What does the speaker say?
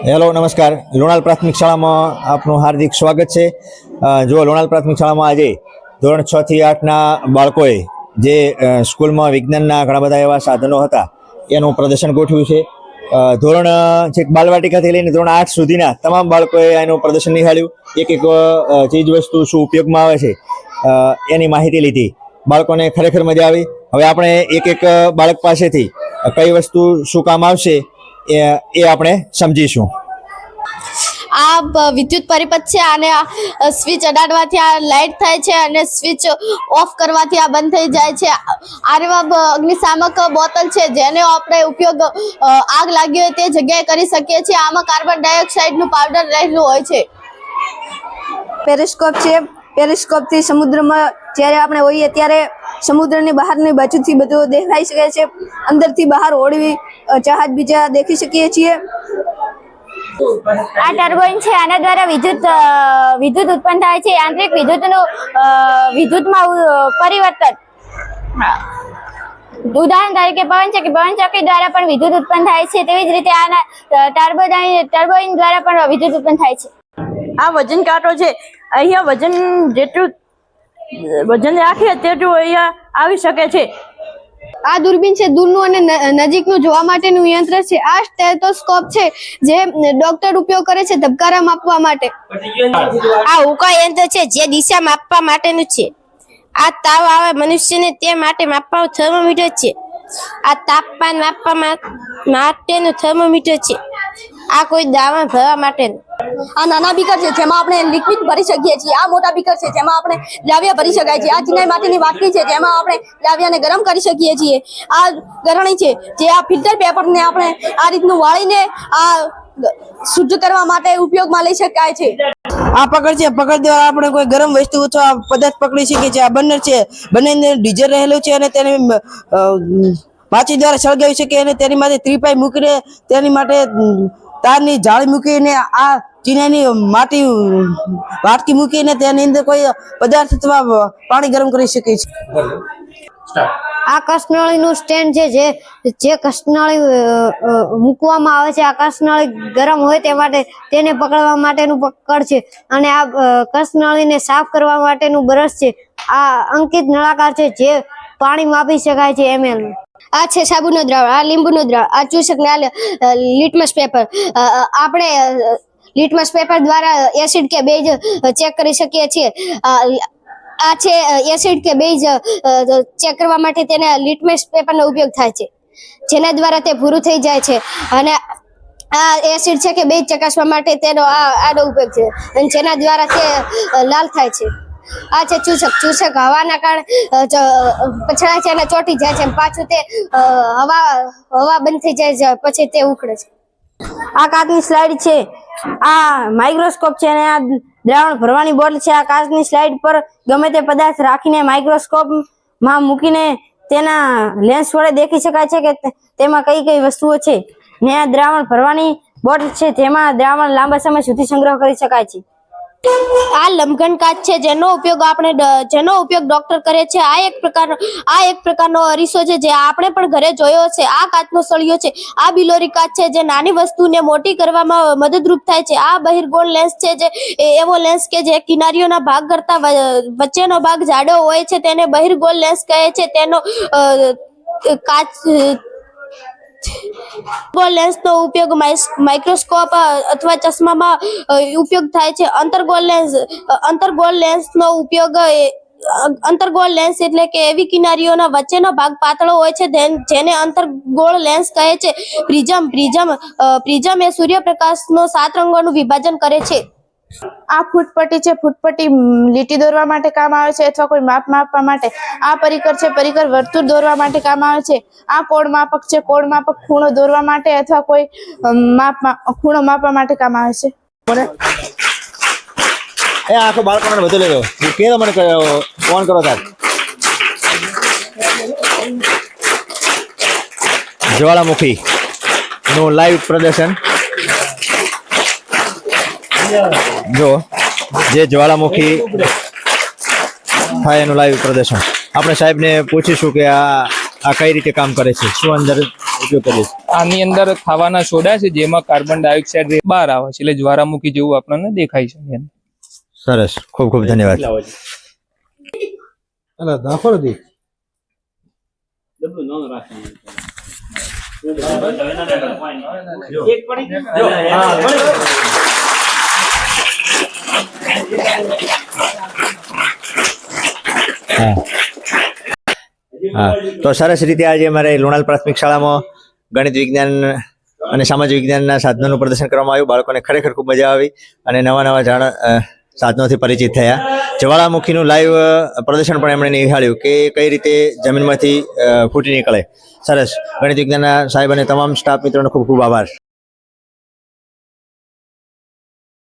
Hello નમસ્કાર, લોણાલ પ્રાથમિક શાળામાં આપનું હાર્દિક સ્વાગત છે। જો લોણાલ પ્રાથમિક શાળામાં આજે ધોરણ 6 થી 8ના બાળકોએ જે સ્કૂલમાં વિજ્ઞાનના ઘણા બધા એવા સાધનો હતા એનું પ્રદર્શન ગોઠવ્યું છે। ધોરણ છેક બાલવાટિકાથી લઈને ધોરણ 8 સુધીના તમામ બાળકોએ એનું પ્રદર્શન નિહાળ્યું। એક ચીજ વસ્તુ શું ઉપયોગમાં આવે છે એની માહિતી લીધી। બાળકોને ખરેખર મજા આવી। હવે આપણે એક બાળક પાસેથી કઈ વસ્તુ શું કામ આવશે એ આપણે સમજીશું। આ વિદ્યુત પરિપથ છે, આને સ્વિચ અડાડવાથી આ લાઇટ થાય છે અને સ્વિચ ઓફ કરવાથી આ બંધ થઈ જાય છે। આર્યવાબ અગ્નિશામક બોટલ છે જેનો આપણે ઉપયોગ આગ લાગી હોય તે જગ્યાએ કરી શકીએ છીએ। આમાં કાર્બન ડાયોક્સાઇડનું પાવડર રહેલું હોય છે। પેરિસ્કોપ છે, પેરિસ્કોપથી સમુદ્રમાં જ્યારે આપણે હોઈએ ત્યારે સમુદ્રની બહારની બાજુથી બધું દેખાઈ શકે છે। અંદરથી બહાર હોળવી જહાજ બીજા દેખી શકીએ છીએ। આ ટર્બાઇન છે, આના દ્વારા વિદ્યુત ઉત્પન્ન થાય છે। યાંત્રિક વિદ્યુતમાં પરિવર્તન, ઉદાહરણ તરીકે પવન ચક્કી દ્વારા પણ વિદ્યુત ઉત્પન્ન થાય છે। તેવી જ રીતે આના ટર્બાઇન દ્વારા પણ વિદ્યુત ઉત્પન્ન થાય છે। આ વજન કાંટો છે, અહીંયા વજન રાખીએ તેટલું અહીંયા આવી શકે છે। આ દૂરબીન છે, દૂરનું અને નજીકનું જોવા માટેનું યંત્ર છે। આ સ્ટેથોસ્કોપ છે જે ડોક્ટર ઉપયોગ કરે છે ધબકારા માપવા માટે। આ ઉકા યંત્ર છે જે દિશા માપવા માટેનું છે। આ તાવ આવે મનુષ્યને તે માટે માપવા થર્મોમીટર છે। આ તાપમાન માપવા માટેનું થર્મોમીટર છે। આ કોઈ દાવા ભરવા માટેનું। આ નાના બીકર છે જેમાં આપણે લિક્વિડ ભરી શકીએ છીએ। આ મોટા બીકર છે જેમાં આપણે દ્રાવ્ય ભરી શકાય છે। આ ચિનાઈ માટેની વાટકી છે જેમાં આપણે દ્રાવ્યને ગરમ કરી શકીએ છીએ। આ ગરણી છે જે આ ફિલ્ટર પેપરને આપણે આ રીતનું વાળીને આ શુદ્ધ કરવા માટે ઉપયોગમાં લઈ શકાય છે। આ પકડ છે, પકડ દ્વારા આપણે કોઈ ગરમ વસ્તુ અથવા પદાર્થ પકડી શકીએ છીએ। આ બર્નર છે, બંને ડીઝલ રહેલું છે અને તેને માચી દ્વારા સળગાવી શકીએ અને તેની માટે ત્રિપાઈ મૂકીને તેની માટે તારની જાળી મૂકીને આ ચીનાની માટી વાટકી મૂકીને તેની અંદર કોઈ પદાર્થ અથવા પાણી ગરમ કરી શકીએ છીએ। આ કસનળીનું સ્ટેન્ડ છે જે કસનળી મૂકવામાં આવે છે। આ કસનળી ગરમ હોય તે માટે તેને પકડવા માટેનું પકડ છે અને આ કસનળીને સાફ કરવા માટેનું બ્રશ છે। આ અંકિત નળાકાર છે જે પાણી માપી શકાય છે ml। આ છે સાબુનો દ્રાવણ, આ લીંબુનો દ્રાવણ, આ ચૂસક ને આ લિટમસ પેપર। આપણે લિટમસ પેપર દ્વારા એસિડ કે બેઝ ચેક કરી શકીએ છીએ। આ છે એસિડ કે બેઝ ચેક કરવા માટે તેને લિટમસ પેપરનો ઉપયોગ થાય છે જેના દ્વારા તે ભૂરું થઈ જાય છે અને આ એસિડ છે કે બેઝ ચકાસવા માટે તેનો આનો ઉપયોગ છે અને જેના દ્વારા તે લાલ થાય છે। આ છે ચૂસક હવાના કારણે પછડાય છે અને ચોટી જાય છે, પાછું તે હવા બંધ થઈ જાય છે પછી તે ઉખડે છે। આ કાચની સ્લાઇડ છે, આ માઇક્રોસ્કોપ છે અને આ દ્રાવણ ભરવાની બોટલ છે। આ કાચની સ્લાઇડ પર ગમે તે પદાર્થ રાખીને માઇક્રોસ્કોપમાં મૂકીને તેના લેન્સ વડે દેખી શકાય છે કે તેમાં કઈ વસ્તુઓ છે ને આ દ્રાવણ ભરવાની બોટલ છે જેમાં દ્રાવણ લાંબા સમય સુધી સંગ્રહ કરી શકાય છે। આ લંબઘન કાચ છે જેનો ઉપયોગ ડોક્ટર કરે છે। આ એક પ્રકારનો અરીસો છે જે આપણે પણ ઘરે જોયો છે। આ કાચનો સળિયો છે, આ બિલોરી કાચ છે જે નાની વસ્તુને મોટી કરવામાં મદદરૂપ થાય છે। આ બહિર્ગોળ લેન્સ છે જે એવો લેન્સ કે જે કિનારીઓના ભાગ કરતા વચ્ચેનો ભાગ જાડો હોય છે તેને બહિર્ગોળ લેન્સ કહે છે। તેનો કાચ લેન્સનો ઉપયોગ માઇક્રોસ્કોપ અથવા ચશ્મામાં ઉપયોગ થાય છે। અંતર્ગોળ લેન્સનો ઉપયોગ અંતર્ગોળ લેન્સ એટલે કે એવી કિનારીઓના વચ્ચેનો ભાગ પાતળો હોય છે જેને અંતર્ગોળ લેન્સ કહે છે। પ્રિઝમ એ સૂર્યપ્રકાશનો 7 રંગોનું વિભાજન કરે છે। આ ફૂટપટ્ટી છે, ફૂટપટ્ટી લીટી દોરવા માટે કામ આવે છે અથવા કોઈ માપ માપવા માટે। આ પરિકર છે, પરિકર વર્તુળ દોરવા માટે કામ આવે છે। આ કોણ માપક છે, કોણ માપક ખૂણો દોરવા માટે અથવા કોઈ ખૂણો માપવા માટે કામ આવે છે। આખો બાળકોને બધું લઈ લો કેવો મને ફોન કરો સાહેબ। જ્વાળામુખી નું લાઈવ પ્રદર્શન જો જે જ્વાળામુખી થાય એનું લાઈવ પ્રદર્શન। આપણે સાહેબને પૂછીશું કે આ કઈ રીતે કામ કરે છે, શું અંદર ઉપયોગ કરીએ છીએ। આની અંદર ખાવાના સોડા છે જેમાં કાર્બન ડાયોક્સાઇડ બહાર આવે છે, એટલે જ્વાળામુખી જેવું આપણને દેખાય છે એની અંદર. સરસ, ખૂબ ખૂબ ધન્યવાદ. હા, તો સરસ રીતે આજે અમારે લોણાલ પ્રાથમિક શાળામાં ગણિત વિજ્ઞાન અને સામાજિક વિજ્ઞાનના સાધનોનું પ્રદર્શન કરવામાં આવ્યું. બાળકોને ખરેખર ખૂબ મજા આવી અને નવા નવા સાધનોથી પરિચિત થયા. જ્વાળામુખીનું લાઈવ પ્રદર્શન પણ એમણે નિહાળ્યું કે કઈ રીતે જમીનમાંથી ફૂટી નીકળે. સરસ. ગણિત વિજ્ઞાનના સાહેબ અને તમામ સ્ટાફ મિત્રોનો ખૂબ ખૂબ આભાર.